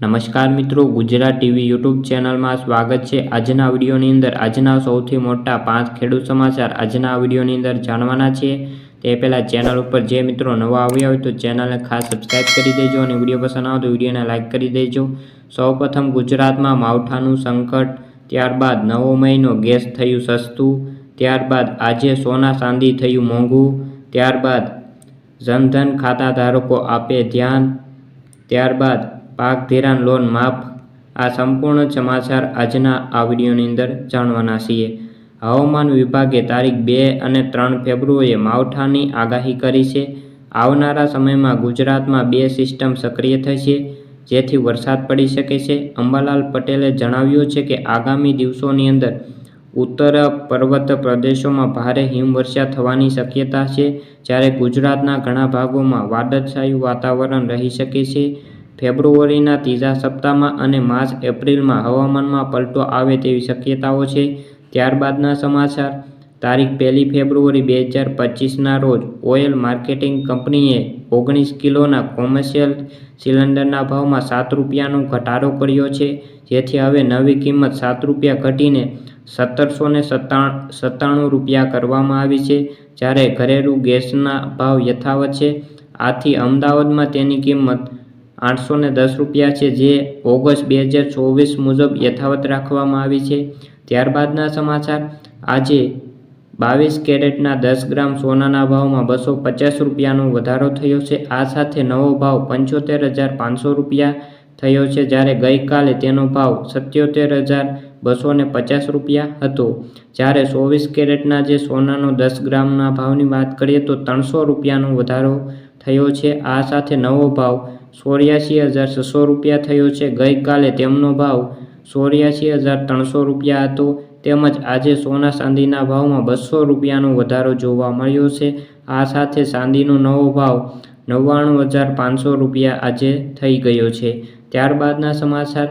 નમસ્કાર મિત્રો, Gujarat TV YouTube ચેનલમાં સ્વાગત છે। આજના વિડીયોની અંદર આજના સૌથી મોટા 5 ખેડૂત સમાચાર આજના વિડીયોની અંદર જાણવાના છે। તે પહેલાં ચેનલ ઉપર જે મિત્રો નવા આવ્યા હોય તો ચેનલને ખાસ સબસ્ક્રાઈબ કરી દેજો અને વિડીયો પસંદ આવે તો વિડીયોને લાઇક કરી દેજો। સૌપ્રથમ ગુજરાતમાં માવઠાનું સંકટ, ત્યારબાદ નવો મહિનો ગેસ થયું સસ્તું, ત્યારબાદ આજે સોના ચાંદી થયું મોંઘું, ત્યારબાદ જનધન ખાતા ધારકો આપે ધ્યાન, ત્યારબાદ પાક ધિરાણ લોન માફ। આ સંપૂર્ણ સમાચાર આજના આ વિડીયોની અંદર જાણવાના છીએ। હવામાન વિભાગે તારીખ 2 અને 3 ફેબ્રુઆરીએ માવઠાની આગાહી કરી છે। આવનારા સમયમાં ગુજરાતમાં 2 સિસ્ટમ સક્રિય થશે, જેથી વરસાદ પડી શકે છે। અંબાલાલ પટેલે જણાવ્યું છે કે આગામી દિવસોની અંદર ઉત્તર પર્વત પ્રદેશોમાં ભારે હિમવર્ષા થવાની શક્યતા છે, જ્યારે ગુજરાતના ઘણા ભાગોમાં વાદળછાયું વાતાવરણ રહી શકે છે। ફેબ્રુઆરીના ત્રીજા સપ્તાહમાં અને માર્ચ એપ્રિલમાં હવામાનમાં પલટો આવે તેવી શક્યતાઓ છે। ત્યારબાદના સમાચાર, તારીખ 1 ફેબ્રુઆરી 2025ના રોજ ઓઇલ માર્કેટિંગ કંપનીએ 19 કિલોના કોમર્શિયલ સિલિન્ડરના ભાવમાં 7 રૂપિયાનો ઘટાડો કર્યો છે, જેથી હવે નવી કિંમત 7 રૂપિયા ઘટીને 1797 રૂપિયા કરવામાં આવી છે, જ્યારે ઘરેલું ગેસના ભાવ યથાવત છે। આથી અમદાવાદમાં તેની કિંમત 810 રૂપિયા છે, જે ઓગસ્ટ 2024 મુજબ યથાવત રાખવામાં આવી છે। ત્યારબાદના સમાચાર, આજે 22 કેરેટના 10 ગ્રામ સોનાના ભાવમાં 250 રૂપિયાનો વધારો થયો છે। આ સાથે નવો ભાવ 75,500 રૂપિયા થયો છે, જ્યારે ગઈકાલે તેનો ભાવ 77,250 રૂપિયા હતો। જ્યારે 24 કેરેટના જે સોનાનો 10 ગ્રામના ભાવની વાત કરીએ તો 300 રૂપિયાનો વધારો થયો છે। આ સાથે નવો ભાવ 84,600 રૂપિયા થયો છે। ગઈકાલે તેમનો ભાવ 84,300 રૂપિયા હતો। તેમજ આજે સોના ચાંદીના ભાવમાં 200 રૂપિયાનો વધારો જોવા મળ્યો છે। આ સાથે ચાંદીનો નવો ભાવ 99,500 રૂપિયા આજે થઈ ગયો છે। ત્યારબાદના સમાચાર,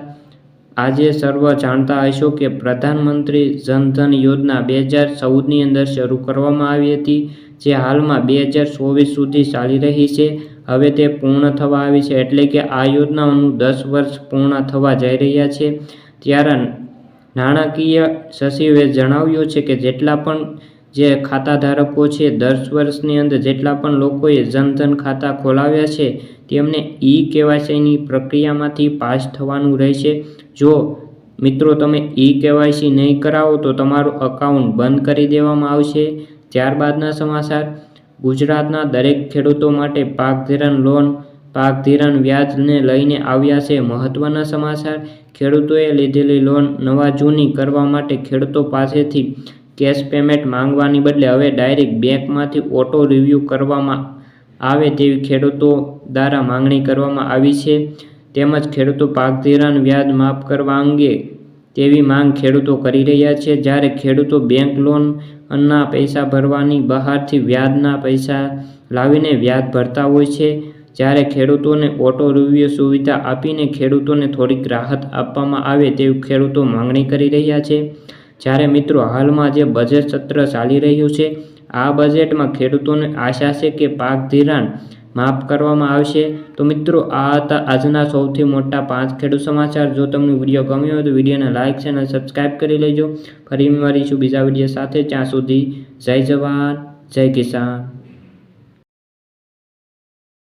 આજે સર્વ જાણતા હશો કે પ્રધાનમંત્રી જનધન યોજના 2014ની અંદર શરૂ કરવામાં આવી હતી, જે હાલમાં 2024 સુધી ચાલી રહી છે। હવે તે પૂર્ણ થવા આવી છે, એટલે કે આ યોજનાઓનું 10 વર્ષ પૂર્ણ થવા જઈ રહ્યા છે। ત્યારે નાણાકીય સચિવે જણાવ્યું છે કે જેટલા પણ જે ખાતા ધારકો છે 10 વર્ષની અંદર જેટલા પણ લોકોએ જનધન ખાતા ખોલાવ્યા છે તેમને KYCની પ્રક્રિયામાંથી પાસ થવાનું રહેશે। જો મિત્રો તમે KYC નહીં કરાવો તો તમારું અકાઉન્ટ બંધ કરી દેવામાં આવશે। ત્યારબાદના સમાચાર, ગુજરાતના દરેક ખેડૂતો માટે પાક ધિરાણ લોન, પાક ધિરાણ વ્યાજને લઈને આવ્યા છે મહત્વના સમાચાર। ખેડૂતોએ લીધેલી લોન નવા જૂની કરવા માટે ખેડૂતો પાસેથી કેશ પેમેન્ટ માંગવાની બદલે હવે ડાયરેક્ટ બેંકમાંથી ઓટો રિવ્યૂ કરવામાં આવે તેવી ખેડૂતો દ્વારા માંગણી કરવામાં આવી છે। તેમજ ખેડૂતો પાક ધિરાણ વ્યાજ માફ કરવા અંગે તેવી માંગ ખેડૂતો કરી રહ્યા છે। જ્યારે ખેડૂતો બેંક લોનના પૈસા ભરવાની બહારથી વ્યાજના પૈસા લાવીને વ્યાજ ભરતા હોય છે, જ્યારે ખેડૂતોને ઓટો રિવ્યૂ સુવિધા આપીને ખેડૂતોને થોડીક રાહત આપવામાં આવે તેવી ખેડૂતો માંગણી કરી રહ્યા છે। જ્યારે મિત્રો હાલમાં જે બજેટ સત્ર ચાલી રહ્યું છે, આ બજેટમાં ખેડૂતોને આશા છે કે પાક ધિરાણ માફ કરવામાં આવશે। તો મિત્રો આ હતા આજના સૌથી મોટા 5 ખેડૂત સમાચાર। જો તમને વિડીયો ગમ્યો હોય તો વિડીયોને લાઇક અને સબસ્ક્રાઈબ કરી લેજો। ફરી મળીશું બીજા વિડીયો સાથે, ત્યાં સુધી જય જવાન જય કિસાન।